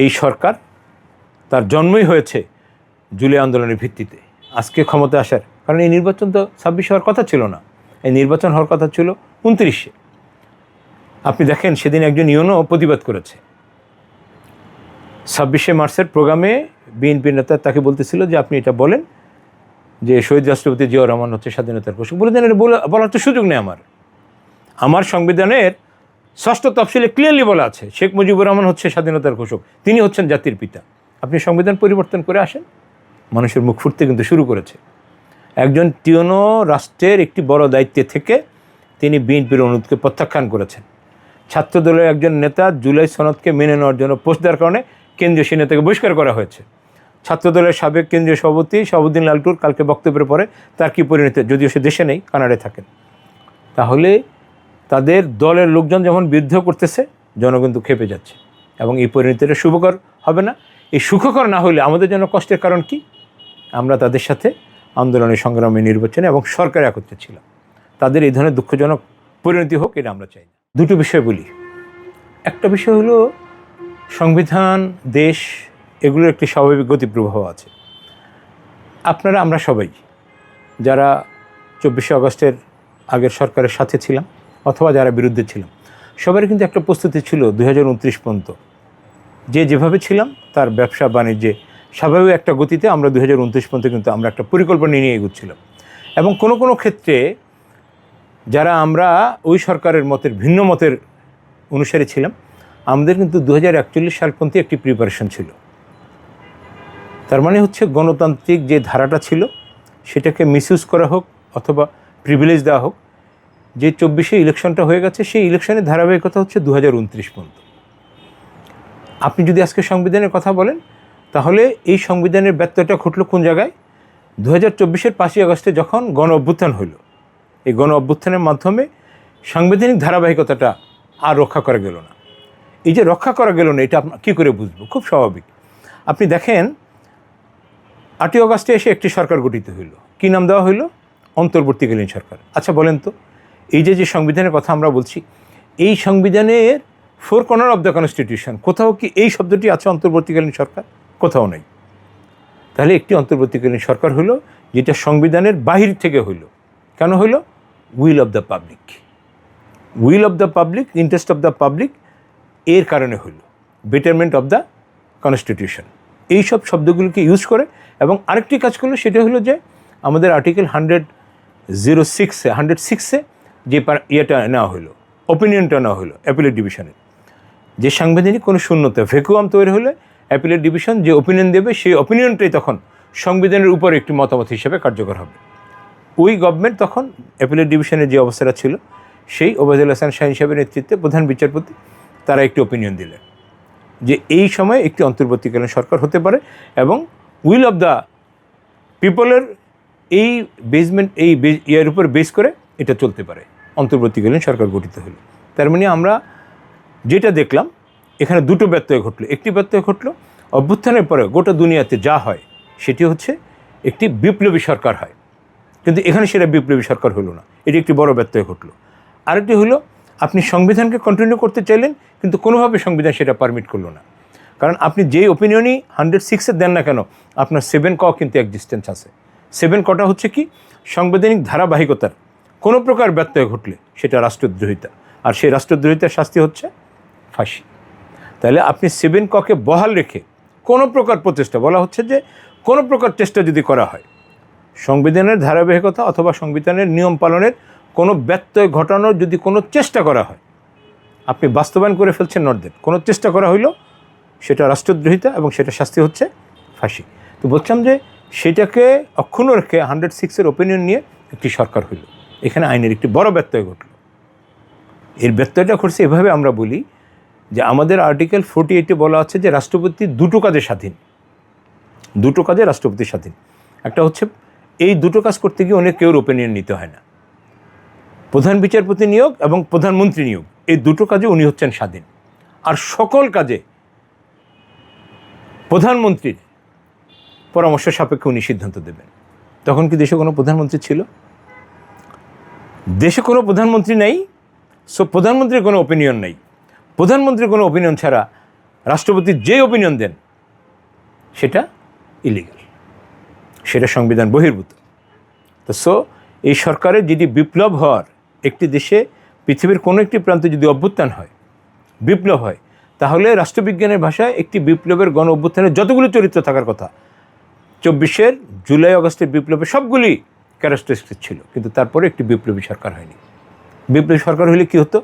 এই সরকার তার জন্মই হয়েছে জুলাই আন্দোলনের ভিত্তিতে আজকে ক্ষমতা আসার, কারণ এই নির্বাচন তো 26 হওয়ার কথা ছিল না, এই নির্বাচন হওয়ার কথা ছিল 29-এ। আপনি দেখেন সেদিন একজন ইউনো প্রতিবাদ করেছে 26শে মার্চের প্রোগ্রামে। বিএনপি নেতা তাকে বলতেছিল যে আপনি এটা বলেন যে শহীদ রাষ্ট্রপতি জিয়াউর রহমান হচ্ছে স্বাধীনতার ঘোষক। বলে দেন, এটা বলার তো সুযোগ নেই। আমার সংবিধানের 6ষ্ঠ তফসিলে ক্লিয়ারলি বলা আছে শেখ মুজিবুর রহমান হচ্ছে স্বাধীনতার ঘোষক, তিনি হচ্ছেন জাতির পিতা। আপনি সংবিধান পরিবর্তন করে আসেন। মানুষের মুখ ফুটতে কিন্তু শুরু করেছে। একজন টিওনো রাষ্ট্রের একটি বড় দায়িত্বে থেকে তিনি বিএনপির অনুরোধকে প্রত্যাখ্যান করেছেন। ছাত্রদলের একজন নেতা জুলাই সনদকে মেনে নেওয়ার জন্য পোস্ট দেওয়ার কারণে কেন্দ্রীয় সেই নেতাকে বহিষ্কার করা হয়েছে। ছাত্রদলের সাবেক কেন্দ্রীয় সভাপতি শাহাবুদ্দিন লালটুর কালকে বক্তব্যের পরে তার কী পরিণতি, যদিও সে দেশে নেই, কানাডায় থাকেন। তাহলে তাদের দলের লোকজন যখন বিরুদ্ধ করতেছে, জনগণ তো খেপে যাচ্ছে এবং এই পরিণতিটা শুভকর হবে না। এই সুখকর না হলে আমাদের জন্য কষ্টের কারণ কি? আমরা তাদের সাথে আন্দোলনের সংগ্রামে, নির্বাচনে এবং সরকারে একত্রে ছিলাম। তাদের এই ধরনের দুঃখজনক পরিণতি হোক, এটা আমরা চাই না। দুটো বিষয় বলি। একটা বিষয় হলো সংবিধান, দেশ, এগুলোর একটি স্বাভাবিক গতিপ্রবাহ আছে। আপনারা, আমরা সবাই যারা 24শে আগস্টের আগের সরকারের সাথে ছিলাম অথবা যারা বিরুদ্ধে ছিলাম, সবারই কিন্তু একটা প্রস্তুতি ছিল 2029 পর্যন্ত যে যেভাবে ছিলাম তার ব্যবসা বাণিজ্যে স্বাভাবিক একটা গতিতে আমরা 2029 পর্যন্ত কিন্তু আমরা একটা পরিকল্পনা নিয়ে এগোচ্ছিলাম। এবং কোনো কোনো ক্ষেত্রে যারা আমরা ওই সরকারের মতের ভিন্ন মতের অনুসারী ছিলাম, আমাদের কিন্তু 2041 সাল পর্যন্ত একটি প্রিপারেশন ছিল। তার মানে হচ্ছে গণতান্ত্রিক যে ধারাটা ছিল সেটাকে মিসইউজ করা হোক অথবা প্রিভিলেজ দেওয়া হোক। যে 24শে ইলেকশনটা হয়ে গেছে, সেই ইলেকশনের ধারাবাহিকতা হচ্ছে 2029 পর্যন্ত। আপনি যদি আজকে সংবিধানের কথা বলেন, তাহলে এই সংবিধানের ব্যত্যয়টা ঘটলো কোন জায়গায়? 2024-এর 5ই আগস্টে যখন গণ অভ্যুত্থান হইল। এই গণ অভ্যুত্থানের মাধ্যমে সাংবিধানিক ধারাবাহিকতাটা আর রক্ষা করা গেল না। এই যে রক্ষা করা গেল না, এটা আপনার কী করে বুঝবো? খুব স্বাভাবিক। আপনি দেখেন 8ই আগস্টে এসে একটি সরকার গঠিত হইল। কী নাম দেওয়া হইল? অন্তর্বর্তীকালীন সরকার। আচ্ছা বলেন তো, এই যে সংবিধানের কথা আমরা বলছি, এই সংবিধানের 4 কর্নার অফ দ্য কনস্টিটিউশন কোথাও কি এই শব্দটি আছে অন্তর্বর্তীকালীন সরকার? কোথাও নেই। তাহলে একটি অন্তর্বর্তীকালীন সরকার হলো যেটা সংবিধানের বাহির থেকে হইল। কেন হইল? Will of the public, will of the public, interest of the public, এর কারণে হইল বেটারমেন্ট অফ দ্য কনস্টিটিউশন। এইসব শব্দগুলোকে ইউজ করে। এবং আরেকটি কাজ করলো, সেটা হলো যে আমাদের আর্টিকেল 106-এ যে ইয়েটা নেওয়া হলো, অপিনিয়নটা নেওয়া হলো অ্যাপিলেট ডিভিশনের, যে সাংবিধানিক কোনো শূন্যতা, ভ্যাকুয়াম তৈরি হলে অ্যাপিলেট ডিভিশন যে অপিনিয়ন দেবে, সেই অপিনিয়নটাই তখন সংবিধানের উপর একটি মতামত হিসেবে কার্যকর হবে। ওই গভর্নমেন্ট তখন অ্যাপিলেট ডিভিশনের যে অবস্থাটা ছিল, সেই ওবায়দুল হাসান শাহীন সাহেবের নেতৃত্বে প্রধান বিচারপতি তারা একটি অপিনিয়ন দিলেন যে এই সময় একটি অন্তর্বর্তীকালীন সরকার হতে পারে এবং উইল অফ দ্য পিপলের এই বেসমেন্ট, এই ইয়ার উপর বেস করে এটা চলতে পারে। অন্তর্বর্তীকালীন সরকার গঠিত হলো। তার মানে আমরা যেটা দেখলাম, এখানে দুটো ব্যত্যয় ঘটলো। একটি ব্যত্যয় ঘটলো অভ্যুত্থানের পরে গোটা দুনিয়াতে যা হয় সেটি হচ্ছে একটি বিপ্লবী সরকার হয়, কিন্তু এখানে সেটা বিপ্লবী সরকার হলো না। এটি একটি বড় ব্যত্যয় ঘটলো। আরেকটি হলো আপনি সংবিধানকে কন্টিনিউ করতে চাইলেন, কিন্তু কোনোভাবে সংবিধান সেটা পারমিট করলো না। কারণ আপনি যেই অপিনিয়নই 106-এ দেন না কেন, আপনার 7 ক কিন্তু এক্সিস্টেন্স আছে। 7 কটা হচ্ছে কি? সাংবিধানিক ধারাবাহিকতার কোনো প্রকার ব্যত্যয় ঘটলে সেটা রাষ্ট্রদ্রোহিতা, আর সেই রাষ্ট্রদ্রোহিতার শাস্তি হচ্ছে ফাঁসি। তাহলে আপনি 7 ককে বহাল রেখে কোনো প্রকার প্রচেষ্টা, বলা হচ্ছে যে কোনো প্রকার চেষ্টা যদি করা হয়, সংবিধানের ধারাবাহিকতা অথবা সংবিধানের নিয়ম পালনের কোনো ব্যত্যয় ঘটানোর যদি কোনো চেষ্টা করা হয়, আপনি বাস্তবায়ন করে ফেলছেন নট দ্যাট, কোনো চেষ্টা করা হইল সেটা রাষ্ট্রদ্রোহিতা এবং সেটা শাস্তি হচ্ছে ফাঁসি। তো বলছিলাম যে সেটাকে অক্ষুণ্ণ রেখে 106-এর ওপিনিয়ন নিয়ে একটি সরকার হইল। এখানে আইনের একটি বড় ব্যত্যয় ঘটল। এর ব্যত্যয়টা ঘটছে এভাবে, আমরা বলি যে আমাদের আর্টিকেল 48-এ বলা আছে যে রাষ্ট্রপতি দুটো কাজে স্বাধীন, দুটো কাজে রাষ্ট্রপতি স্বাধীন। একটা হচ্ছে এই দুটো কাজ করতে গিয়ে অনেক কেউর ওপিনিয়ন নিতে হয় না। প্রধান বিচারপতি নিয়োগ এবং প্রধানমন্ত্রী নিয়োগ, এই দুটো কাজে উনি হচ্ছেন স্বাধীন। আর সকল কাজে প্রধানমন্ত্রীর পরামর্শ সাপেক্ষে উনি সিদ্ধান্ত দেবেন। তখন কি দেশে কোনো প্রধানমন্ত্রী ছিল? দেশে কোনো প্রধানমন্ত্রী নেই, সো প্রধানমন্ত্রীর কোনো ওপিনিয়ন নেই। প্রধানমন্ত্রীর কোনো ওপিনিয়ন ছাড়া রাষ্ট্রপতি যে অপিনিয়ন দেন সেটা ইলিগাল, সেটা সংবিধান বহির্ভূত। তো এই সরকারের যদি বিপ্লব হওয়ার, একটি দেশে পৃথিবীর কোনো একটি প্রান্তে যদি অভ্যুত্থান হয়, বিপ্লব হয়, তাহলে রাষ্ট্রবিজ্ঞানের ভাষায় একটি বিপ্লবের গণ অভ্যুত্থানের যতগুলো চরিত্র থাকার কথা 24 জুলাই আগস্টের বিপ্লবে সবগুলি ক্যারেক্টারিস্টিক ছিল, কিন্তু তারপরে একটি বিপ্লবী সরকার হয়নি। বিপ্লবী সরকার হলে কি হতো?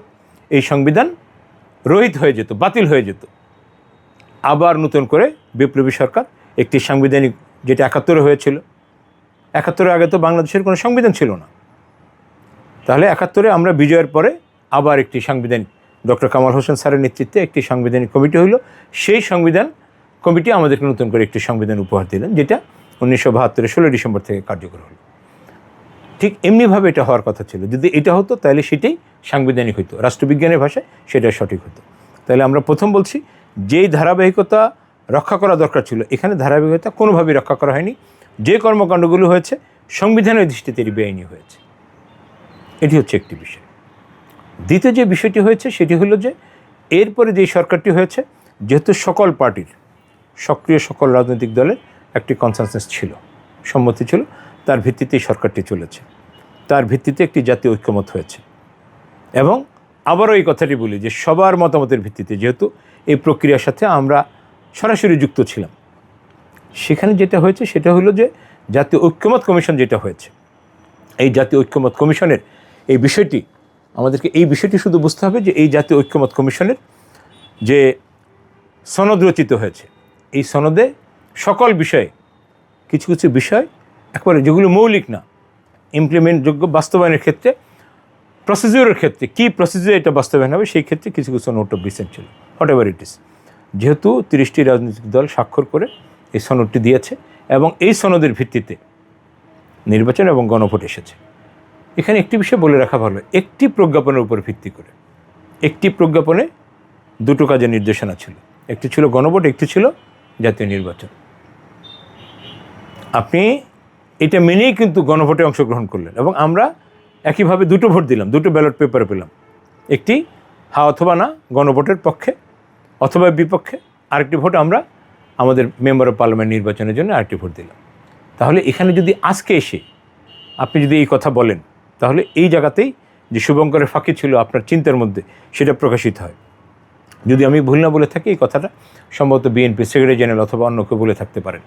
এই সংবিধান রহিত হয়ে যেত, বাতিল হয়ে যেত। আবার নতুন করে বিপ্লবী সরকার একটি সাংবিধানিক, যেটা 71 হয়েছিল, 71 আগে তো বাংলাদেশের কোনো সংবিধান ছিল না। তাহলে 71 আমরা বিজয়ের পরে আবার একটি সাংবিধানিক, ডক্টর কামাল হোসেন স্যারের নেতৃত্বে একটি সাংবিধানিক কমিটি হইল। সেই সংবিধান কমিটি আমাদেরকে নতুন করে একটি সংবিধান উপহার দিলেন, যেটা 1972 16 ডিসেম্বর থেকে কার্যকর হলো। ঠিক এমনিভাবে এটা হওয়ার কথা ছিল। যদি এটা হতো তাহলে সেটাই সাংবিধানিক হতো, রাষ্ট্রবিজ্ঞানের ভাষায় সেটা সঠিক হতো। তাহলে আমরা প্রথম বলছি, যেই ধারাবাহিকতা রক্ষা করা দরকার ছিল, এখানে ধারাবাহিকতা কোনোভাবেই রক্ষা করা হয়নি। যে কর্মকাণ্ডগুলো হয়েছে সংবিধানের দৃষ্টিতে এটি বেআইনি হয়েছে। এটি হচ্ছে একটি বিষয়। দ্বিতীয় যে বিষয়টি হয়েছে সেটি হলো যে এরপরে যে সরকারটি হয়েছে, যেহেতু সকল পার্টির, সক্রিয় সকল রাজনৈতিক দলের একটি কনসেনসাস ছিল, সম্মতি ছিল, তার ভিত্তিতেই সরকারটি চলেছে, তার ভিত্তিতে একটি জাতীয় ঐক্যমত হয়েছে। এবং আবারও এই কথাটি বলি যে সবার মতামতের ভিত্তিতে, যেহেতু এই প্রক্রিয়ার সাথে আমরা সরাসরি যুক্ত ছিলাম, সেখানে যেটা হয়েছে সেটা হলো যে জাতীয় ঐক্যমত কমিশন যেটা হয়েছে, এই জাতীয় ঐক্যমত কমিশনের এই বিষয়টি, আমাদেরকে এই বিষয়টি শুধু বুঝতে হবে যে এই জাতীয় ঐক্যমত কমিশনের যে সনদ রচিত হয়েছে, এই সনদে সকল বিষয়ে কিছু কিছু বিষয় একবারে যেগুলো মৌলিক না, ইমপ্লিমেন্টযোগ্য, বাস্তবায়নের ক্ষেত্রে, প্রসিডিউরের ক্ষেত্রে কী প্রসিডিউর এটা বাস্তবায়ন হবে, সেই ক্ষেত্রে কিছু কিছু নোট অফ ডিসেন্ট ছিল, হোয়াট এভার ইট ইস। যেহেতু 30টি রাজনৈতিক দল স্বাক্ষর করে এই সনদটি দিয়েছে এবং এই সনদের ভিত্তিতে নির্বাচন এবং গণভোট এসেছে। এখানে একটি বিষয় বলে রাখা ভালো, একটি প্রজ্ঞাপনের উপর ভিত্তি করে, একটি প্রজ্ঞাপনে দুটো কাজের নির্দেশনা ছিল, একটি ছিল গণভোট, একটি ছিল জাতীয় নির্বাচন। আপনি এটা মেনেই কিন্তু গণভোটে অংশগ্রহণ করলেন এবং আমরা একইভাবে দুটো ভোট দিলাম, দুটো ব্যালট পেপার পেলাম, একটি হা অথবা না গণভোটের পক্ষে অথবা বিপক্ষে, আরেকটি ভোট আমরা আমাদের মেম্বার অফ পার্লামেন্ট নির্বাচনের জন্য আরেকটি ভোট দিলাম। তাহলে এখানে যদি আজকে এসে আপনি যদি এই কথা বলেন, তাহলে এই জায়গাতেই যে শুভঙ্করের ফাঁকি ছিল আপনার চিন্তার মধ্যে, সেটা প্রকাশিত হয়। যদি আমি ভুল না বলে থাকি, এই কথাটা সম্ভবত বিএনপি সেক্রেটারি জেনারেল অথবা অন্য কেউ বলে থাকতে পারেন,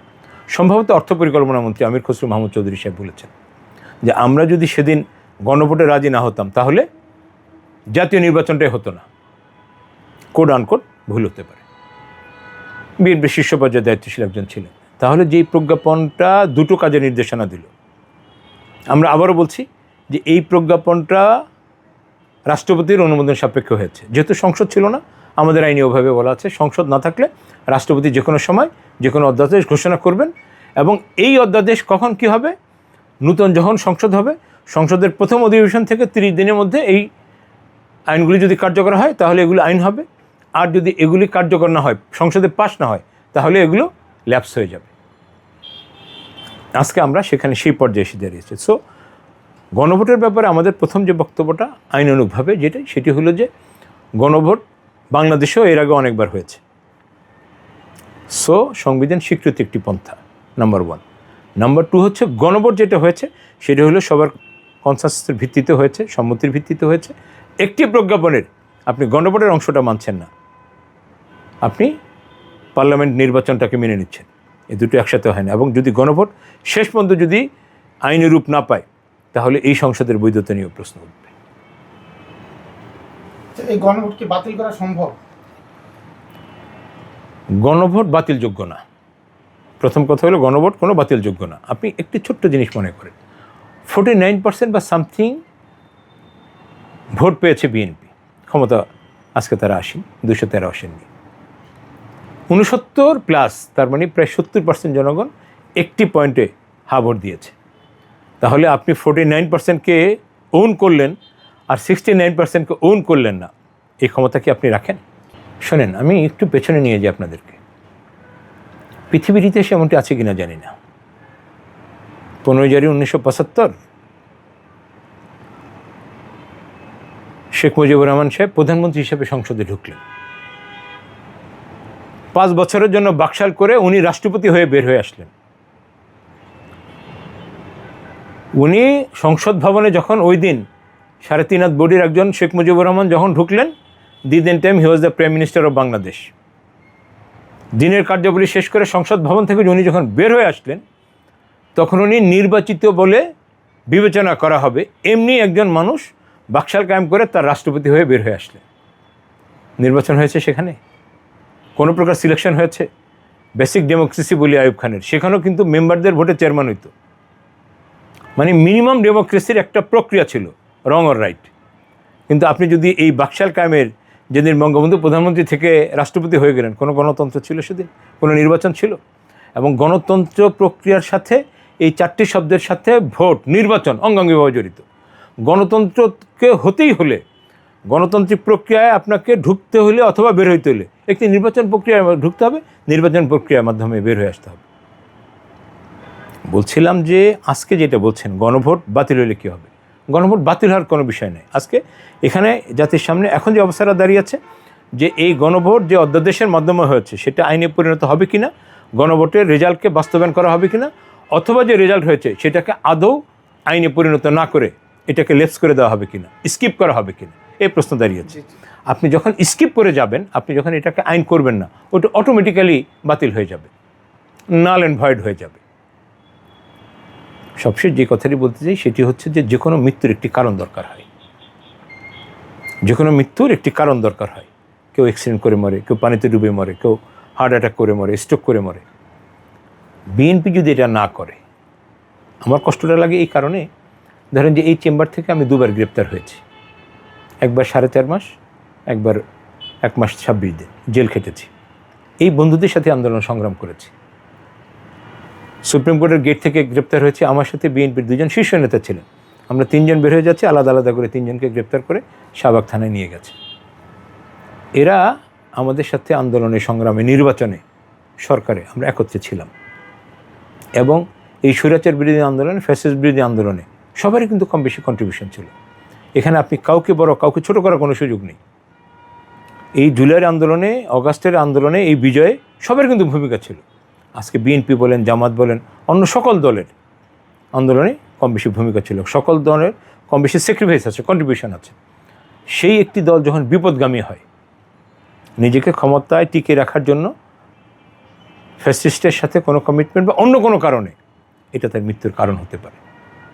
সম্ভবত অর্থ পরিকল্পনা মন্ত্রী আমির খসরু মাহমুদ চৌধুরী সাহেব বলেছেন যে আমরা যদি সেদিন গণভোটে রাজি না হতাম তাহলে জাতীয় নির্বাচনটাই হতো না। কোড আনকোড ভুল হতে পারে, বিএনপির শীর্ষ পর্যায়ে দায়িত্বশীল একজন ছিলেন। তাহলে যেই প্রজ্ঞাপনটা দুটো কাজে নির্দেশনা দিল, আমরা আবারও বলছি যে এই প্রজ্ঞাপনটা রাষ্ট্রপতির অনুমোদন সাপেক্ষ হয়েছে। যেহেতু সংসদ ছিল না, আমাদের আইনি ওভাবে বলা আছে সংসদ না থাকলে রাষ্ট্রপতি যে কোনো সময় যে কোনো অধ্যাদেশ ঘোষণা করবেন, এবং এই অধ্যাদেশ কখন কি হবে, নূতন যখন সংসদ হবে, সংসদের প্রথম অধিবেশন থেকে 30 দিনের মধ্যে এই আইনগুলি যদি কার্যকর হয় তাহলে এগুলো আইন হবে, আর যদি এগুলি কার্যকর না হয়, সংসদে পাস না হয়, তাহলে এগুলো ল্যাপস হয়ে যাবে। আজকে আমরা সেখানে সেই পর্যায়ে এসে দাঁড়িয়েছি। সো গণভোটের ব্যাপারে আমাদের প্রথম যে বক্তব্যটা আইনানুগভাবে সেটি হলো যে গণভোট বাংলাদেশেও এর আগে অনেকবার হয়েছে। সো সংবিধান স্বীকৃত একটি পন্থা, নাম্বার 1। নাম্বার 2 হচ্ছে গণভোট যেটা হয়েছে সেটা হলো সবার কনসেনসাসের ভিত্তিতে হয়েছে, সম্মতির ভিত্তিতে হয়েছে। একটি প্রজ্ঞাপনের আপনি গণভোটের অংশটা মানছেন না, আপনি পার্লামেন্ট নির্বাচনটাকে মেনে নিচ্ছেন, এই দুটো একসাথে হয় না। এবং যদি গণভোট শেষ পর্যন্ত যদি আইনি রূপ না পায়, তাহলে এই সংসদের বৈধতা নিয়েও প্রশ্ন উঠবে। এই গণভোট কি বাতিল করা সম্ভব? গণভোট বাতিলযোগ্য না। প্রথম কথা হলো গণভোট কোনো বাতিলযোগ্য না। আপনি একটি ছোট্ট জিনিস মনে করেন, 49% বা সামথিং ভোট পেয়েছে বিএনপি, ক্ষমতা আজকে তারা 213 আসেননি। 69+, তার মানে প্রায় 70% জনগণ একটি পয়েন্টে হা ভোট দিয়েছে। তাহলে আপনি 49%কে ওন করলেন আর 69%কে ওন করলেন না, এই ক্ষমতা কি আপনি রাখেন? শোনেন, আমি একটু পেছনে নিয়ে যাই আপনাদেরকে। পৃথিবীর ইতিহাসে এমনটি আছে কিনা জানি না। 15 জানুয়ারি 1975 শেখ মুজিবুর রহমান সাহেব প্রধানমন্ত্রী হিসেবে সংসদে ঢুকলেন। 5 বছরের জন্য বাকশাল করে উনি রাষ্ট্রপতি হয়ে বের হয়ে আসলেন। উনি সংসদ ভবনে যখন ওই দিন 3.5 হাত বডির একজন শেখ মুজিবুর রহমান যখন ঢুকলেন, the then time he was the prime minister of Bangladesh. দিনের কার্যাবলী শেষ করে সংসদ ভবন থেকে উনি যখন বের হয়ে আসলেন, তখন উনি নির্বাচিত বলে বিবেচনা করা হবে এমনি একজন মানুষ বাকশাল কায়েম করে তার রাষ্ট্রপতি হয়ে বের হয়ে আসলেন। নির্বাচন হয়েছে সেখানে, কোনো প্রকার সিলেকশন হয়েছে, বেসিক ডেমোক্রেসি বলি আইয়ুব খানের, সেখানেও কিন্তু মেম্বারদের ভোটে চেয়ারম্যান হইতো। মানে মিনিমাম ডেমোক্রেসির একটা প্রক্রিয়া ছিল, রং অর রাইট। কিন্তু আপনি যদি এই বাকশাল কায়েমের যেদিন বঙ্গবন্ধু প্রধানমন্ত্রী থেকে রাষ্ট্রপতি হয়ে গেলেন, কোনো গণতন্ত্র ছিল সেদিন? কোনো নির্বাচন ছিল? এবং গণতন্ত্র প্রক্রিয়ার সাথে এই 4টি শব্দের সাথে ভোট, নির্বাচন অঙ্গাঙ্গিভাবে জড়িত। গণতন্ত্রকে হতেই হলে, গণতান্ত্রিক প্রক্রিয়ায় আপনাকে ঢুকতে হলে অথবা বের হইতে হলে একটি নির্বাচন প্রক্রিয়ায় ঢুকতে হবে, নির্বাচন প্রক্রিয়ার মাধ্যমে বের হয়ে আসতে হবে। বলছিলাম যে আজকে যেটা বলছেন গণভোট বাতিল হলে কী হবে, গণভোট বাতিল হওয়ার কোনো বিষয় নেই। আজকে এখানে জাতির সামনে এখন যে অবস্থাটা দাঁড়িয়েছে যে এই গণভোট যে অধ্যাদেশের মাধ্যমে হয়েছে সেটা আইনে পরিণত হবে কিনা, গণভোটের রেজাল্টকে বাস্তবায়ন করা হবে কিনা, অথবা যে রেজাল্ট হয়েছে সেটাকে আদৌ আইনে পরিণত না করে এটাকে লেপস করে দেওয়া হবে কিনা, স্কিপ করা হবে কিনা, এই প্রশ্ন দাঁড়িয়েছে। আপনি যখন স্কিপ করে যাবেন, আপনি যখন এটাকে আইন করবেন না, ওটা অটোমেটিক্যালি বাতিল হয়ে যাবে, নাল অ্যান্ড ভয়েড হয়ে যাবে। সবশেষ যে কথাটি বলতে চাই সেটি হচ্ছে যে কোনো মৃত্যুর একটি কারণ দরকার হয়, যে কোনো মৃত্যুর একটি কারণ দরকার হয়। কেউ অ্যাক্সিডেন্ট করে মরে, কেউ পানিতে ডুবে মরে, কেউ হার্ট অ্যাটাক করে মরে, স্ট্রোক করে মরে। বিএনপি যদি এটা না করে, আমার কষ্টটা লাগে এই কারণে, ধরেন যে এই চেম্বার থেকে আমি 2বার গ্রেপ্তার হয়েছি, একবার 4.5 মাস, একবার 1 মাস 26 দিন জেল খেটেছি। এই বন্ধুদের সাথে আন্দোলন সংগ্রাম করেছি। সুপ্রিম কোর্টের গেট থেকে গ্রেপ্তার হয়েছে, আমার সাথে বিএনপির 2জন শীর্ষ নেতা ছিলেন। আমরা 3জন বের হয়ে যাচ্ছি, আলাদা আলাদা করে 3জনকে গ্রেপ্তার করে শাহবাগ থানায় নিয়ে গেছে। এরা আমাদের সাথে আন্দোলনে, সংগ্রামে, নির্বাচনে, সরকারে আমরা একত্রে ছিলাম। এবং এই স্বৈরাচার বিরোধী আন্দোলনে, ফ্যাসিস্ট বিরোধী আন্দোলনে সবারই কিন্তু কম বেশি কন্ট্রিবিউশন ছিল। এখানে আপনি কাউকে বড়, কাউকে ছোট করার কোনো সুযোগ নেই। এই জুলাইয়ের আন্দোলনে, অগাস্টের আন্দোলনে, এই বিজয়ে সবার কিন্তু ভূমিকা ছিল। আজকে বিএনপি বলেন, জামাত বলেন, অন্য সকল দলের আন্দোলনে কম বেশি ভূমিকা ছিল। সকল দলের কম বেশি স্যাক্রিফাইস আছে, কন্ট্রিবিউশন আছে। সেই একটি দল যখন বিপদগামী হয়, নিজেকে ক্ষমতায় টিকে রাখার জন্য ফ্যাসিস্টের সাথে কোনো কমিটমেন্ট বা অন্য কোনো কারণে, এটা তার মৃত্যুর কারণ হতে পারে।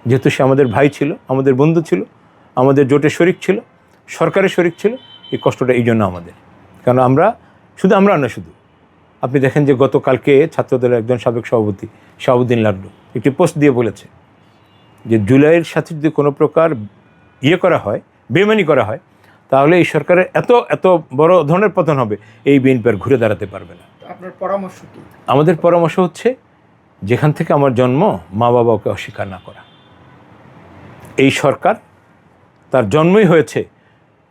যেহেতু সে আমাদের ভাই ছিল, আমাদের বন্ধু ছিল, আমাদের জোটের শরিক ছিল, সরকারের শরিক ছিল, এই কষ্টটা এই জন্য আমাদের। কারণ আমরা না শুধু, আপনি দেখেন যে গতকালকে ছাত্রদলের একজন সাবেক সভাপতি শাহাবুদ্দিন লাড্ডু একটি পোস্ট দিয়ে বলেছে যে জুলাইয়ের সাথে যদি কোনো প্রকার করা হয়, বেইমানি করা হয়, তাহলে এই সরকারের এত বড় ধরনের পতন হবে, এই বিএনপি আর ঘুরে দাঁড়াতে পারবে না। আপনার পরামর্শ কি? আমাদের পরামর্শ হচ্ছে, যেখান থেকে আমার জন্ম, মা বাবাকে অস্বীকার না করা। এই সরকার তার জন্মই হয়েছে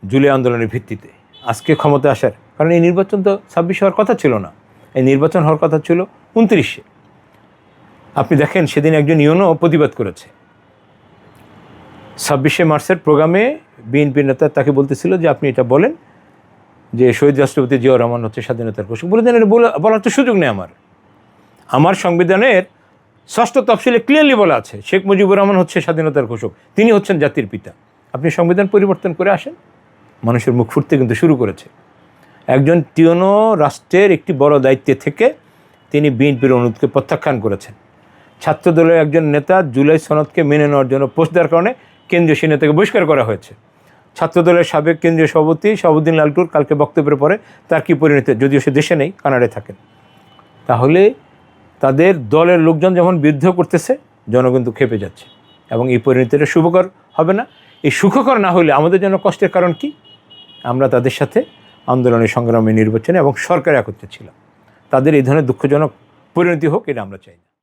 জুলাই আন্দোলনের ভিত্তিতে আজকে ক্ষমতা আসার। কারণ এই নির্বাচন তো 26 হওয়ার কথা ছিল না, এই নির্বাচন হওয়ার কথা ছিল 29-এ। আপনি দেখেন সেদিন একজন ইউনো প্রতিবাদ করেছে। 26শে মার্চের প্রোগ্রামে বিএনপি নেতা তাকে বলতেছিল যে আপনি এটা বলেন যে শহীদ রাষ্ট্রপতি জিয়াউর রহমান হচ্ছে স্বাধীনতার ঘোষক। বলে দেন, এটা বলার তো সুযোগ নেই আমার সংবিধানের 6ষ্ঠ তফসিলে ক্লিয়ারলি বলা আছে শেখ মুজিবুর রহমান হচ্ছে স্বাধীনতার ঘোষক, তিনি হচ্ছেন জাতির পিতা। আপনি সংবিধান পরিবর্তন করে আসেন। মানুষের মুখ ফুটতে কিন্তু শুরু করেছে। একজন টিওনো রাষ্ট্রের একটি বড় দায়িত্বে থেকে তিনি বিএনপির অনুরোধকে প্রত্যাখ্যান করেছেন। ছাত্রদলের একজন নেতা জুলাই সনদকে মেনে নেওয়ার জন্য পোস্ট দেওয়ার কারণে কেন্দ্রীয় সেই নেতাকে বহিষ্কার করা হয়েছে। ছাত্রদলের সাবেক কেন্দ্রীয় সভাপতি শাহাবুদ্দিন লাড্ডুর কালকে বক্তব্যের পরে তার কী পরিণতি, যদিও সে দেশে নেই, কানাডায় থাকেন। তাহলে তাদের দলের লোকজন যেমন বিরুদ্ধ করতেছে, জনগণ কিন্তু খেপে যাচ্ছে এবং এই পরিণতিটা শুভকর হবে না। এই সুখকর না হলে আমাদের জন্য কষ্টের কারণ কি? আমরা তাদের সাথে আন্দোলনের, সংগ্রামে, নির্বাচনে এবং সরকার একত্রে ছিলাম। তাদের এই ধরনের দুঃখজনক পরিণতি হোক, এটা আমরা চাই না।